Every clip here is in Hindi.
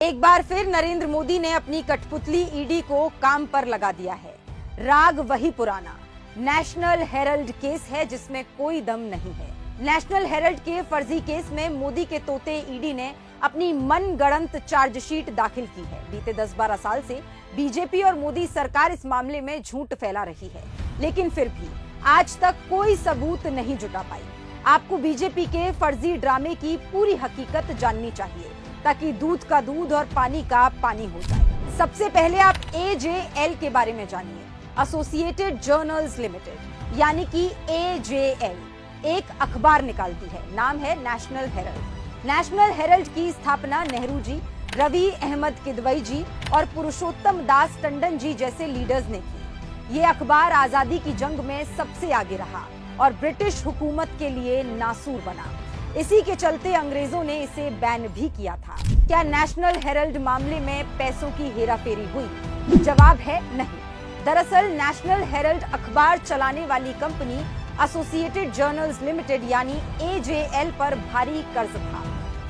एक बार फिर नरेंद्र मोदी ने अपनी कठपुतली ईडी को काम पर लगा दिया है। राग वही पुराना, नेशनल हेरल्ड केस है जिसमें कोई दम नहीं है। नेशनल हेरल्ड के फर्जी केस में मोदी के तोते ईडी ने अपनी मनगढ़ंत चार्जशीट दाखिल की है। बीते 10-12 साल से बीजेपी और मोदी सरकार इस मामले में झूठ फैला रही है, लेकिन फिर भी आज तक कोई सबूत नहीं जुटा पाई। आपको बीजेपी के फर्जी ड्रामे की पूरी हकीकत जाननी चाहिए ताकि दूध का दूध और पानी का पानी हो जाए। सबसे पहले आप AJL के बारे में जानिए। एसोसिएटेड जर्नल्स लिमिटेड यानी कि AJL एक अखबार निकालती है, नाम है नेशनल हेरल्ड। नेशनल हेरल्ड की स्थापना नेहरू जी, रवि अहमद किदवई जी और पुरुषोत्तम दास टंडन जी जैसे लीडर्स ने की। ये अखबार आजादी की जंग में सबसे आगे रहा और ब्रिटिश हुकूमत के लिए नासूर बना। इसी के चलते अंग्रेजों ने इसे बैन भी किया था। क्या नेशनल हेरल्ड मामले में पैसों की हेराफेरी हुई? जवाब है नहीं। दरअसल नेशनल हेरल्ड अखबार चलाने वाली कंपनी एसोसिएटेड जर्नल्स लिमिटेड यानी AJL पर भारी कर्ज था।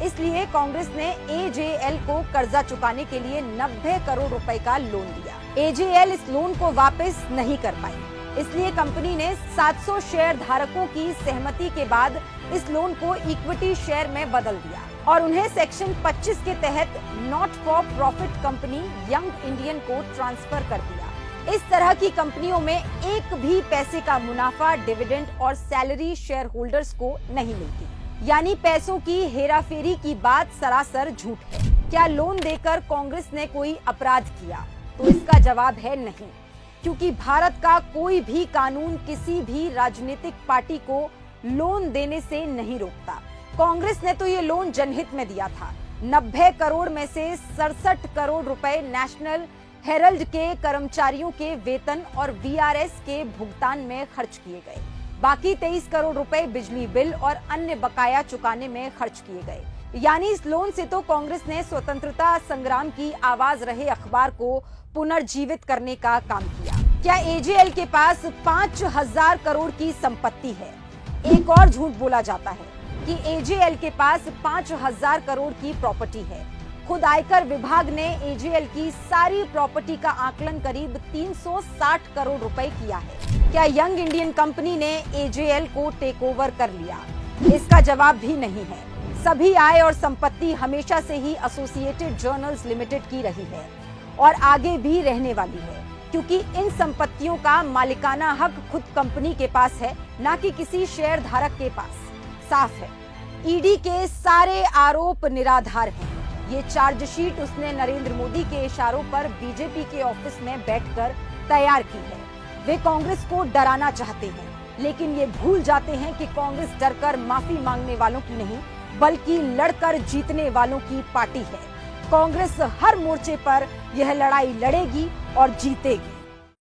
इसलिए कांग्रेस ने AJL को कर्जा चुकाने के लिए 90 करोड़ रुपए का लोन दिया। AJL इस लोन को वापस नहीं कर पाई, इसलिए कंपनी ने 700 शेयर धारकों की सहमति के बाद इस लोन को इक्विटी शेयर में बदल दिया और उन्हें सेक्शन 25 के तहत not for profit company young Indian को ट्रांसफर कर दिया। इस तरह की कंपनियों में एक भी पैसे का मुनाफा, डिविडेंड और सैलरी शेयर होल्डर्स को नहीं मिलती। यानी पैसों की हेराफेरी की बात सरासर झूठ है। क्या लोन देकर कांग्रेस ने कोई अपराध किया? तो इसका जवाब है नहीं, क्योंकि भारत का कोई भी कानून किसी भी राजनीतिक पार्टी को लोन देने से नहीं रोकता। कांग्रेस ने तो ये लोन जनहित में दिया था। 90 करोड़ में से 67 करोड़ रुपए नेशनल हेरल्ड के कर्मचारियों के वेतन और VRS के भुगतान में खर्च किए गए। बाकी 23 करोड़ रुपए बिजली बिल और अन्य बकाया चुकाने में खर्च किए गए। यानी इस लोन से तो कांग्रेस ने स्वतंत्रता संग्राम की आवाज रहे अखबार को पुनर्जीवित करने का काम किया। क्या AJL के पास 5000 करोड़ की संपत्ति है? एक और झूठ बोला जाता है कि AJL के पास 5000 करोड़ की प्रॉपर्टी है। खुद आयकर विभाग ने AJL की सारी प्रॉपर्टी का आकलन करीब 360 करोड़ रुपए किया है। क्या यंग इंडियन कंपनी ने AJL को टेक ओवर कर लिया? इसका जवाब भी नहीं है। सभी आय और संपत्ति हमेशा से ही एसोसिएटेड जर्नल्स लिमिटेड की रही है और आगे भी रहने वाली है, क्योंकि इन संपत्तियों का मालिकाना हक खुद कंपनी के पास है, ना कि किसी शेयर धारक के पास। साफ है, ईडी के सारे आरोप निराधार हैं। ये चार्जशीट उसने नरेंद्र मोदी के इशारों पर बीजेपी के ऑफिस में बैठकर तैयार की है। वे कांग्रेस को डराना चाहते हैं, लेकिन ये भूल जाते हैं कि कांग्रेस डरकर माफी मांगने वालों की नहीं, बल्कि लड़कर जीतने वालों की पार्टी है। कांग्रेस हर मोर्चे पर यह लड़ाई लड़ेगी और जीतेगी।